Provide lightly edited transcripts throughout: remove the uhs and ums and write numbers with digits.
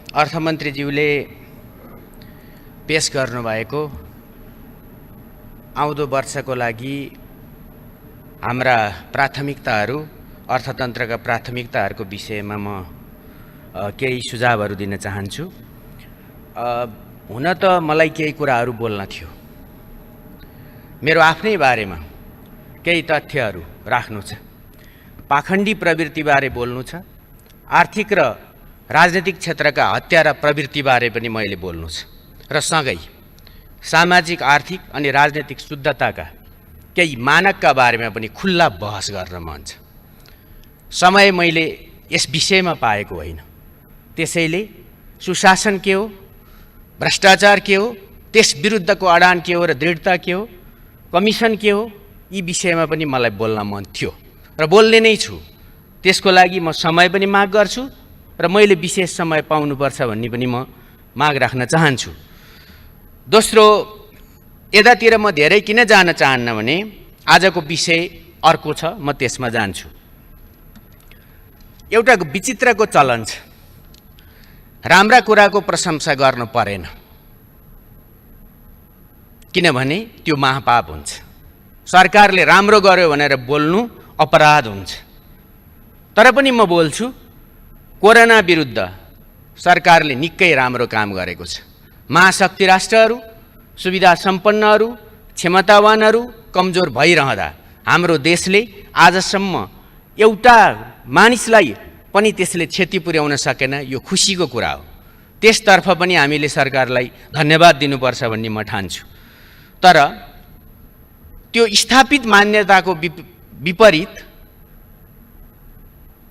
अर्थमन्त्रीज्यूले पेश गर्नुभएको आउँदो वर्षको लागि हाम्रा प्राथमिकताहरू अर्थतन्त्रका प्राथमिकताहरूको विषयमा म केही सुझावहरू दिन चाहन्छु। हुन त मलाई केही कुराहरू बोल्न थियो, मेरो आफ्नै बारेमा केही तथ्यहरू राख्नु छ, पाखण्डी प्रवृत्तिबारे बोल्नु छ, आर्थिक र राजनीतिक क्षेत्रका हत्या र प्रवृत्तिबारे पनि मैले बोल्नु छ र सँगै सामाजिक आर्थिक अनि राजनीतिक शुद्धताका केही मानकका बारेमा पनि खुल्ला बहस गर्न मन छ। समय मैले यस विषयमा पाएको होइन, त्यसैले सुशासन के हो, भ्रष्टाचार के हो, त्यस विरुद्धको अडान के हो र दृढता के हो, कमिसन के हो, यी विषयमा पनि मलाई बोल्न मन थियो र बोल्ने नै छु। त्यसको लागि म समय पनि माग गर्छु र मैले विशेष समय पाउनुपर्छ भन्ने पनि म माग राख्न चाहन्छु। दोस्रो, यतातिर म धेरै किन जान चाहन्न भने आजको विषय अर्को छ, म त्यसमा जान्छु। एउटा विचित्रको चलन छ, राम्रा कुराको प्रशंसा गर्न परेन, किनभने त्यो महापाप हुन्छ। सरकारले राम्रो गर्यो भनेर बोल्नु अपराध हुन्छ। तर पनि म बोल्छु, कोरोना विरुद्ध सरकारले निकै राम्रो काम गरेको छ। महाशक्ति राष्ट्रहरू, सुविधा सम्पन्नहरू, क्षमतावानहरू कमजोर भइरहँदा हाम्रो देशले आजसम्म एउटा मानिसलाई पनि त्यसले क्षति पुर्याउन सकेन, यो खुसीको कुरा हो। त्यसतर्फ पनि हामीले सरकारलाई धन्यवाद दिनुपर्छ भन्ने म ठान्छु। तर त्यो स्थापित मान्यताको विपरीत,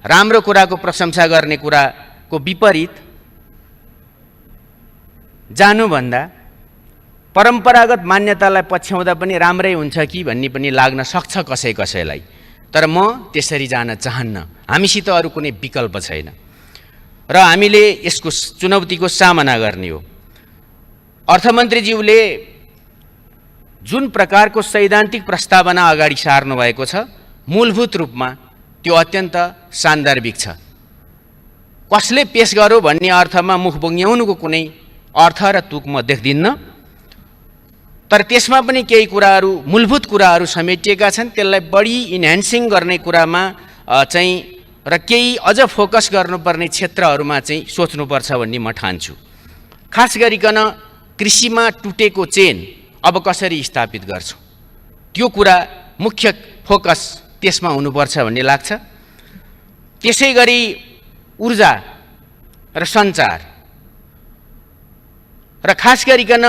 राम्रो कुराको प्रशंसा गर्ने कुराको विपरीत जानुभन्दा परम्परागत मान्यतालाई पछ्याउँदा पनि राम्रै हुन्छ कि भन्ने पनि लाग्न सक्छ कसैलाई। तर म त्यसरी जान चाहन्न, हामीसित अरू कुनै विकल्प छैन र हामीले यसको चुनौतीको सामना गर्ने हो। अर्थमन्त्रीज्यूले जुन प्रकारको सैद्धान्तिक प्रस्तावना अगाडि सार्नु भएको छ, मूलभूत रूपमा त्यो अत्यन्त सान्दर्भिक छ। कसले पेश गर्यो भन्ने अर्थमा मुख बुङ्ग्याउनुको कुनै अर्थ र तुक म देख्दिन्न। तर त्यसमा पनि केही कुराहरू, मूलभूत कुराहरू समेटिएका छन्। त्यसलाई बढी इन्ह्यान्सिङ गर्ने कुरामा चाहिँ र केही अझ फोकस गर्नुपर्ने क्षेत्रहरूमा चाहिँ सोच्नुपर्छ भन्ने म ठान्छु। खास गरिकन कृषिमा टुटेको चेन अब कसरी स्थापित गर्छौँ, त्यो कुरा मुख्य फोकस त्यसमा हुनुपर्छ भन्ने लाग्छ। त्यसै गरी ऊर्जा र सञ्चार र खास गरिकन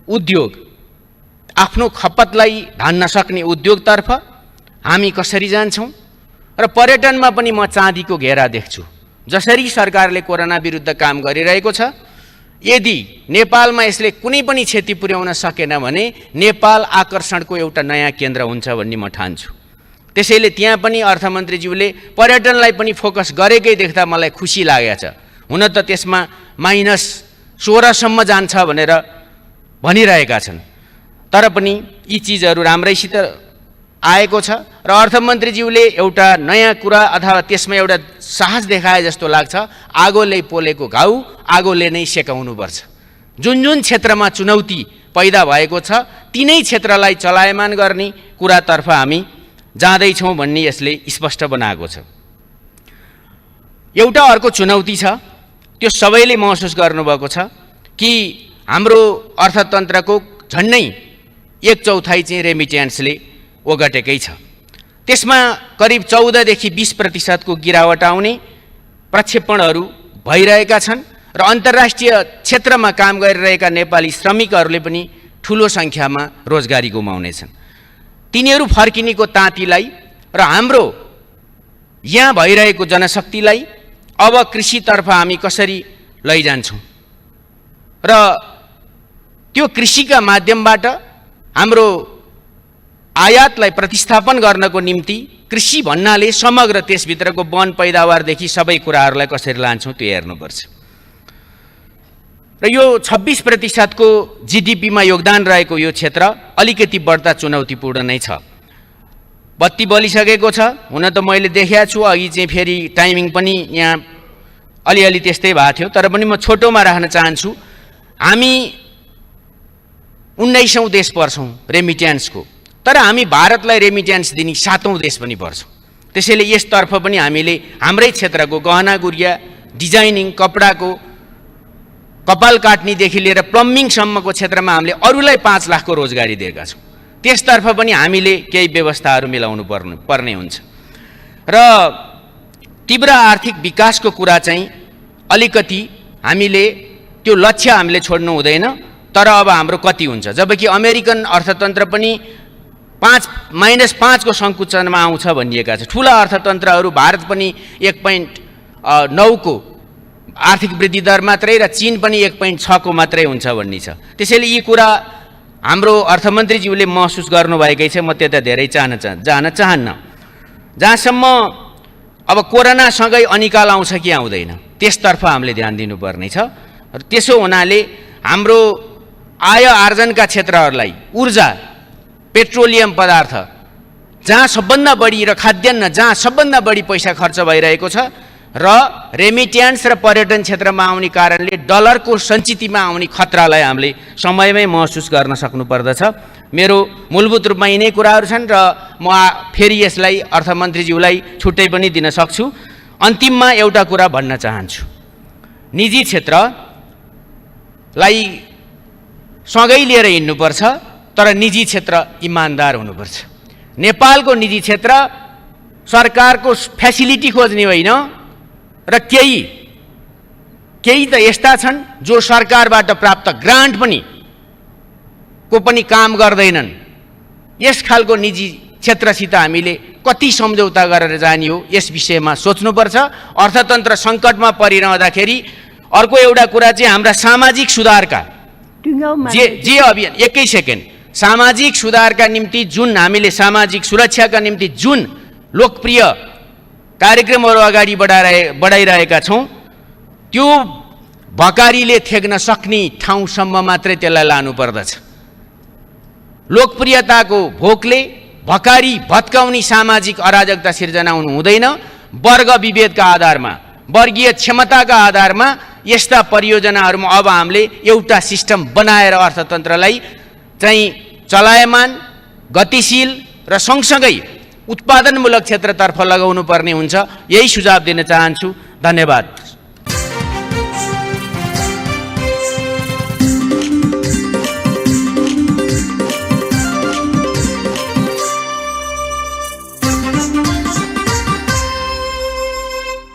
उद्योग, आफ्नो खपतलाई धान्न सक्ने उद्योगतर्फ हामी कसरी जान्छौँ र पर्यटनमा पनि म चाँदीको घेरा देख्छु। जसरी सरकारले कोरोना विरुद्ध काम गरिरहेको छ, यदि नेपालमा यसले कुनै पनि क्षति पुर्याउन सकेन भने नेपाल आकर्षणको एउटा नयाँ केन्द्र हुन्छ भन्ने म ठान्छु। त्यसैले त्यहाँ पनि अर्थमन्त्रीज्यूले पर्यटनलाई पनि फोकस गरेकै देख्दा मलाई खुसी लागेको छ। हुन त त्यसमा -16सम्म जान्छ भनेर भनिरहेका छन्, तर पनि यी चिजहरू राम्रैसित आएको छ र अर्थमन्त्रीज्यूले एउटा नयाँ कुरा अथवा त्यसमा एउटा साहस देखाए जस्तो लाग्छ। आगोले पोलेको घाउ आगोले नै सेकाउनुपर्छ। जुन जुन क्षेत्रमा चुनौती पैदा भएको छ, तिनै क्षेत्रलाई चलायमान गर्ने कुरातर्फ हामी जाँदैछौँ भन्ने यसले स्पष्ट बनाएको छ। एउटा अर्को चुनौती छ, त्यो सबैले महसुस गर्नुभएको छ कि हाम्रो अर्थतन्त्रको झन्डै 1/4 चाहिँ रेमिट्यान्सले ओगटेकै छ। त्यसमा करिब 14देखि 20% को गिरावट आउने प्रक्षेपणहरू भइरहेका छन् र अन्तर्राष्ट्रिय क्षेत्रमा काम गरिरहेका नेपाली श्रमिकहरूले पनि ठुलो सङ्ख्यामा रोजगारी गुमाउनेछन्। तिनीहरू फर्किनेको तातीलाई र हाम्रो यहाँ भइरहेको जनशक्तिलाई अब कृषितर्फ हामी कसरी लैजान्छौँ र त्यो कृषिका माध्यमबाट हाम्रो आयातलाई प्रतिस्थापन गर्नको निम्ति कृषि भन्नाले समग्र त्यसभित्रको वन पैदावारदेखि सबै कुराहरूलाई कसरी लान्छौँ त्यो हेर्नुपर्छ। र यो 26% को जीडीपीमा योगदान रहेको यो क्षेत्र अलिकति बढ्दा चुनौतीपूर्ण नै छ। बत्ती बलिसकेको छ। हुन त मैले देखेको छु, अघि चाहिँ फेरि टाइमिङ पनि यहाँ अलिअलि त्यस्तै भएको थियो, तर पनि म छोटोमा राख्न चाहन्छु। हामी 19औं देश पर्छौँ रेमिट्यान्सको, तर हामी भारतलाई रेमिट्यान्स दिने 7औं देश पनि पर्छौँ। त्यसैले यसतर्फ पनि हामीले हाम्रै क्षेत्रको गहना गुडिया, डिजाइनिङ, कपडाको, कपाल काट्नेदेखि लिएर प्लम्बिङसम्मको क्षेत्रमा हामीले अरूलाई 5 लाखको रोजगारी दिएका छौँ। त्यसतर्फ पनि हामीले केही व्यवस्थाहरू मिलाउनु पर्ने हुन्छ। र तीव्र आर्थिक विकासको कुरा चाहिँ अलिकति हामीले त्यो लक्ष्य हामीले छोड्नु हुँदैन। तर अब हाम्रो कति हुन्छ, जबकि अमेरिकन अर्थतन्त्र पनि -5 को सङ्कुचनमा आउँछ भनिएका छ। ठुला अर्थतन्त्रहरू भारत पनि 1.9 को आर्थिक वृद्धि दर मात्रै र चीन पनि 1.6 को मात्रै हुन्छ भन्ने छ। त्यसैले यी कुरा हाम्रो अर्थमन्त्रीज्यूले महसुस गर्नुभएकै छ, म त्यता धेरै जान चाहन्न। जहाँसम्म अब कोरोनासँगै अनिकाल आउँछ कि आउँदैन त्यसतर्फ हामीले ध्यान दिनुपर्ने छ। र त्यसो हुनाले हाम्रो आय आर्जनका क्षेत्रहरूलाई ऊर्जा, पेट्रोलियम पदार्थ जहाँ सबभन्दा बढी र खाद्यान्न जहाँ सबभन्दा बढी पैसा खर्च भइरहेको छ र रेमिट्यान्स र पर्यटन क्षेत्रमा आउने कारणले डलरको सञ्चितमा आउने खतरालाई हामीले समयमै महसुस गर्न सक्नुपर्दछ। मेरो मूलभूत रूपमा यिनै कुराहरू छन् र म फेरि यसलाई अर्थमन्त्रीज्यूलाई छुट्टै पनि दिन सक्छु। अन्तिममा एउटा कुरा भन्न चाहन्छु, निजी क्षेत्रलाई सँगै लिएर हिँड्नुपर्छ, तर निजी क्षेत्र इमान्दार हुनुपर्छ। नेपालको निजी क्षेत्र सरकारको फ्यासिलिटी खोज्ने होइन र केही त यस्ता छन् जो सरकारबाट प्राप्त ग्रान्ट पनि को पनि काम गर्दैनन्। यस खालको निजी क्षेत्रसित हामीले कति सम्झौता गरेर जाने हो यस विषयमा सोच्नुपर्छ। अर्थतन्त्र सङ्कटमा परिरहँदाखेरि अर्को एउटा कुरा चाहिँ हाम्रा सामाजिक सुधारका जे अभियान, एकै सेकेन्ड, सामाजिक सुधारका निम्ति जुन हामीले सामाजिक सुरक्षाका निम्ति जुन लोकप्रिय कार्यक्रमहरू अगाडि बढाइरहेका छौँ त्यो भकारीले थेग्न सक्ने ठाउँसम्म मात्रै त्यसलाई लानुपर्दछ। लोकप्रियताको भोकले भकारी भत्काउने सामाजिक अराजकता सिर्जना हुनु हुँदैन। वर्ग विभेदका आधारमा, वर्गीय क्षमताका आधारमा यस्ता परियोजनाहरूमा अब हामीले एउटा सिस्टम बनाएर अर्थतन्त्रलाई चाहिँ चलायमान, गतिशील र सँगसँगै उत्पादनमूलक क्षेत्रतर्फ लगाउनु पर्ने हुन्छ। यही सुझाव दिन चाहन्छु। धन्यवाद।